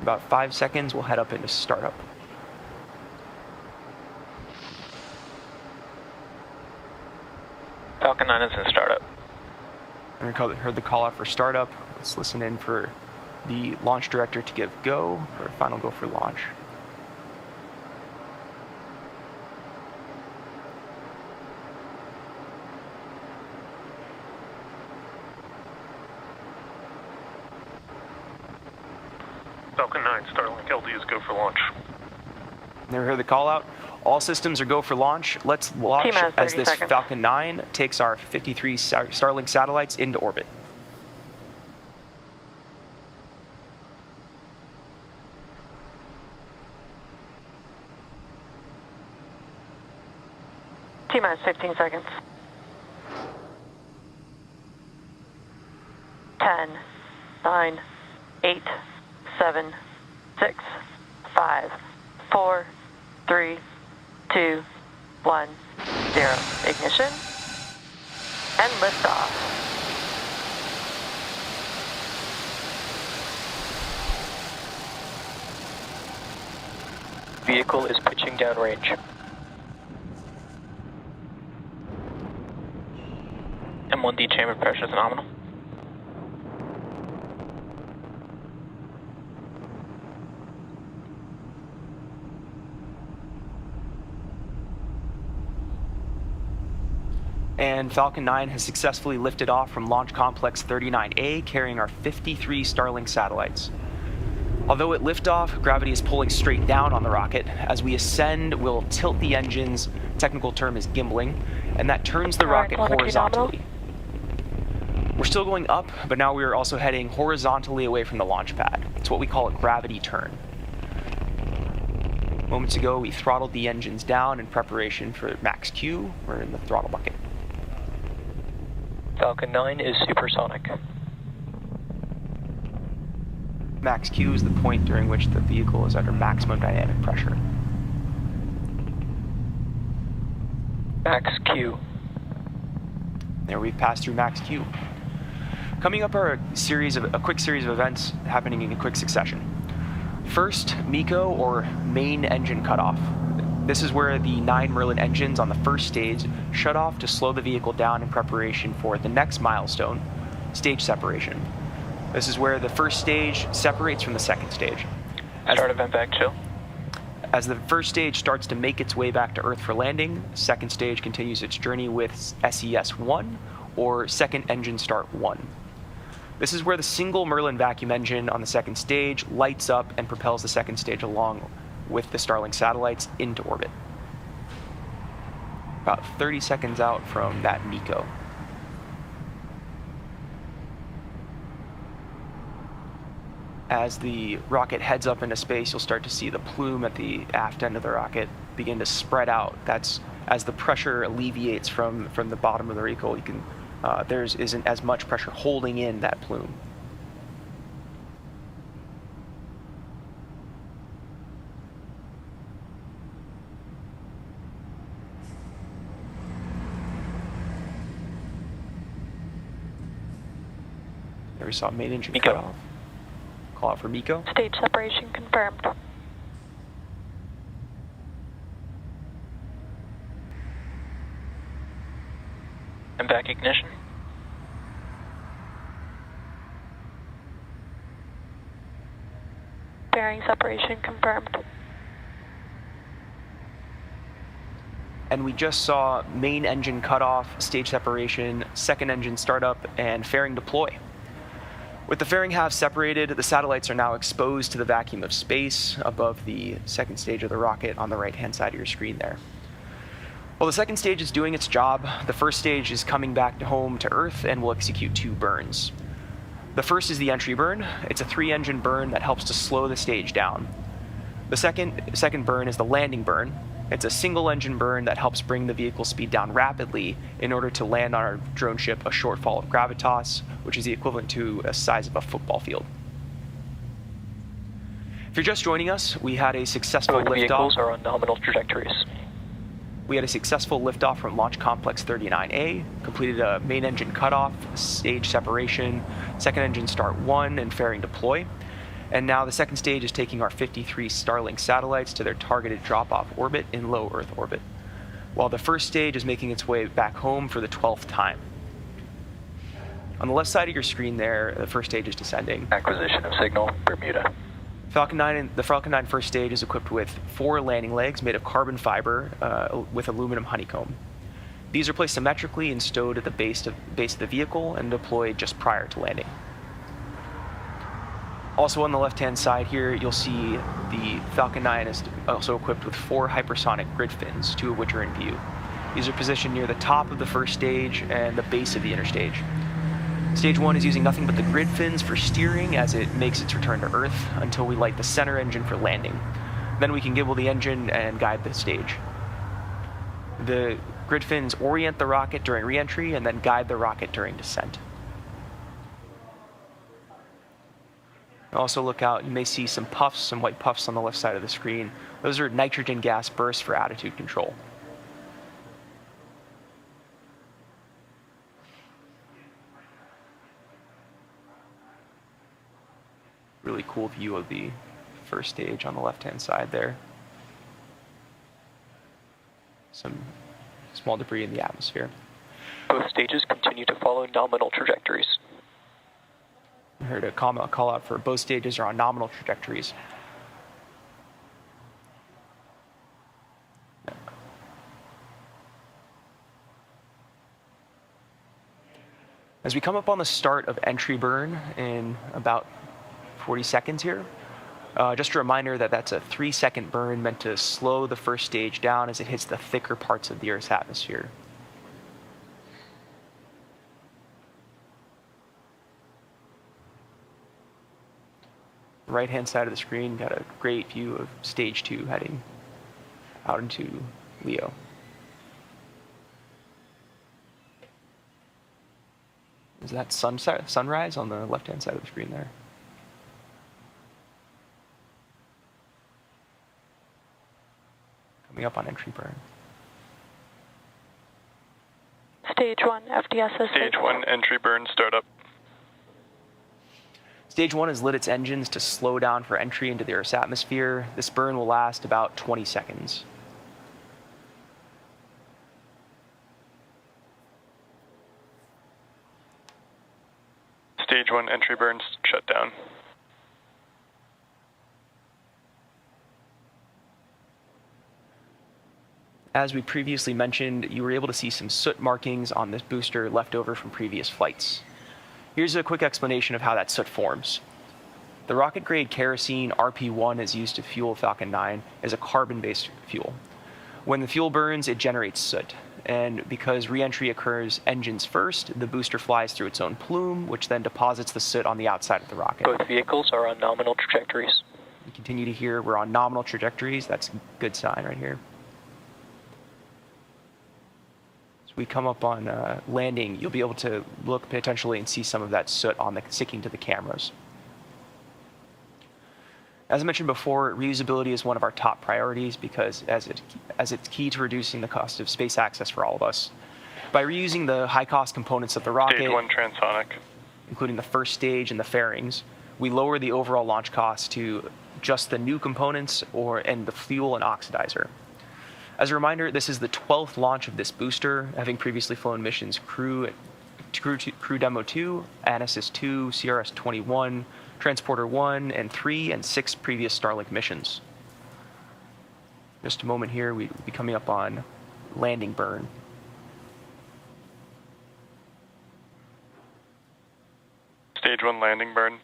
About 5 seconds, we'll head up into startup. Falcon 9 is in startup. I heard the call out for startup. Let's listen in for the launch director to give go, or final go for launch. Falcon 9, StarLink LD is go for launch. Never heard the call out. All systems are go for launch. Let's launch as this seconds. Falcon 9 takes our 53 StarLink satellites into orbit. T-minus 15 seconds. 10, 9, 8, 7, 6, 5, 4, 3, 2, 1, 0. Ignition and liftoff. Vehicle is pitching downrange. M1D chamber pressure is nominal. And Falcon 9 has successfully lifted off from Launch Complex 39A, carrying our 53 StarLink satellites. Although at liftoff, gravity is pulling straight down on the rocket. As we ascend, we'll tilt the engines, technical term is gimbling, and that turns the rocket horizontally. We're still going up, but now we are also heading horizontally away from the launch pad. It's what we call a gravity turn. Moments ago, we throttled the engines down in preparation for max Q. We're in the throttle bucket. Falcon 9 is supersonic. Max Q is the point during which the vehicle is under maximum dynamic pressure. Max Q. There, we've passed through max Q. Coming up are a quick series of events happening in quick succession. First, MECO, or main engine cutoff. This is where the 9 Merlin engines on the first stage shut off to slow the vehicle down in preparation for the next milestone, stage separation. This is where the first stage separates from the second stage. Start event back chill. As the first stage starts to make its way back to Earth for landing, the second stage continues its journey with SES-1, or second engine start 1. This is where the single Merlin vacuum engine on the second stage lights up and propels the second stage along with the StarLink satellites into orbit. About 30 seconds out from that MECO. As the rocket heads up into space, you'll start to see the plume at the aft end of the rocket begin to spread out. That's as the pressure alleviates from the bottom of the vehicle. You can there isn't as much pressure holding in that plume. There we saw main engine cut off. Call out for MECO. Stage separation confirmed. And back ignition. Bearing separation confirmed. And we just saw main engine cutoff, stage separation, second engine startup, and fairing deploy. With the fairing halves separated, the satellites are now exposed to the vacuum of space above the second stage of the rocket on the right-hand side of your screen there. While the second stage is doing its job, the first stage is coming back home to Earth and will execute 2 burns. The first is the entry burn. It's a 3-engine burn that helps to slow the stage down. The second burn is the landing burn. It's a single engine burn that helps bring the vehicle speed down rapidly in order to land on our drone ship a shortfall of gravitas, which is the equivalent to a size of a football field. If you're just joining us, we had a successful liftoff. Vehicles are on nominal trajectories. We had a successful liftoff from Launch Complex 39A, completed a main engine cutoff, stage separation, second engine start 1, and fairing deploy. And now the second stage is taking our 53 StarLink satellites to their targeted drop-off orbit in low Earth orbit, while the first stage is making its way back home for the 12th time. On the left side of your screen there, the first stage is descending. Acquisition of signal, Bermuda. The Falcon 9 first stage is equipped with 4 landing legs made of carbon fiber with aluminum honeycomb. These are placed symmetrically and stowed at the base of the vehicle and deployed just prior to landing. Also on the left-hand side here, you'll see the Falcon 9 is also equipped with 4 hypersonic grid fins, 2 of which are in view. These are positioned near the top of the first stage and the base of the interstage. Stage 1 is using nothing but the grid fins for steering as it makes its return to Earth until we light the center engine for landing. Then we can gibble the engine and guide the stage. The grid fins orient the rocket during re-entry and then guide the rocket during descent. Also look out, you may see some puffs, some white puffs on the left side of the screen. Those are nitrogen gas bursts for attitude control. Really cool view of the first stage on the left-hand side there. Some small debris in the atmosphere. Both stages continue to follow nominal trajectories. I heard a call out for both stages are on nominal trajectories. As we come up on the start of entry burn in about 40 seconds here, just a reminder that that's a 3-second burn meant to slow the first stage down as it hits the thicker parts of the Earth's atmosphere. The right-hand side of the screen got a great view of stage 2 heading out into Leo. Is that sunrise on the left-hand side of the screen there? Coming up on entry burn. Stage 1, FDSS. Stage 1, entry burn, startup. Stage 1 has lit its engines to slow down for entry into the Earth's atmosphere. This burn will last about 20 seconds. Stage 1, entry burns, shut down. As we previously mentioned, you were able to see some soot markings on this booster left over from previous flights. Here's a quick explanation of how that soot forms. The rocket-grade kerosene RP-1 is used to fuel Falcon 9 as a carbon-based fuel. When the fuel burns, it generates soot. And because re-entry occurs engines first, the booster flies through its own plume, which then deposits the soot on the outside of the rocket. Both vehicles are on nominal trajectories. You continue to hear we're on nominal trajectories. That's a good sign right here. As we come up on landing, you'll be able to look potentially and see some of that soot sticking to the cameras. As I mentioned before, reusability is one of our top priorities because as it's key to reducing the cost of space access for all of us. By reusing the high-cost components of the rocket, Stage 1, transonic. including the first stage and the fairings, we lower the overall launch cost to just the new components and the fuel and oxidizer. As a reminder, this is the 12th launch of this booster, having previously flown missions Crew Demo 2, Anasis 2, CRS 21, Transporter 1, and 3, and 6 previous StarLink missions. Just a moment here, we'll be coming up on landing burn. Stage 1, landing burn.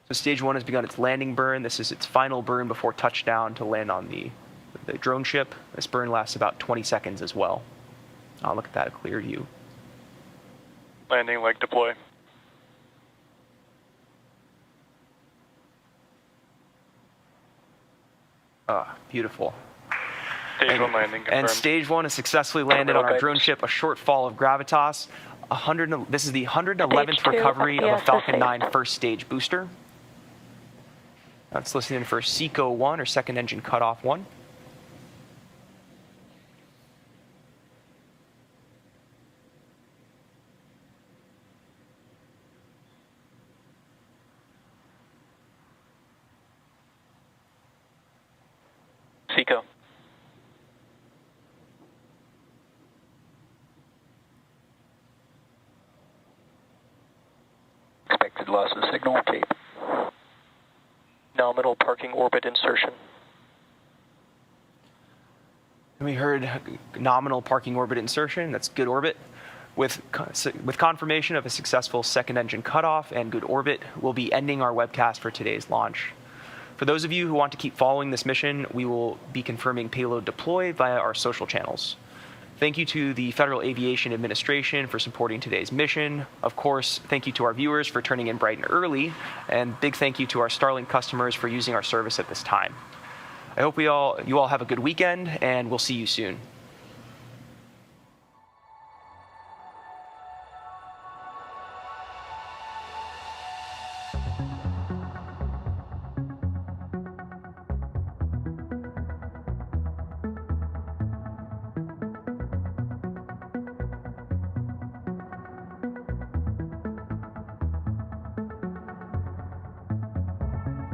So stage 1 has begun its landing burn. This is its final burn before touchdown to land on the drone ship. This burn lasts about 20 seconds as well. I'll look at that, a clear view. Landing leg deploy. Ah, beautiful. Stage 1 landing confirmed. And stage 1 has successfully landed on our drone ship, a short fall of gravitas. This is the 111th Stage 2 recovery of a FDSS. Falcon 9 first stage booster. That's listed in for SECO 1, or second engine cutoff 1. Pico. Expected loss of signal tape. Nominal parking orbit insertion. And we heard nominal parking orbit insertion, that's good orbit. With confirmation of a successful second engine cutoff and good orbit, we'll be ending our webcast for today's launch. For those of you who want to keep following this mission, we will be confirming payload deploy via our social channels. Thank you to the Federal Aviation Administration for supporting today's mission. Of course, thank you to our viewers for turning in bright and early, and big thank you to our StarLink customers for using our service at this time. I hope you all have a good weekend, and we'll see you soon.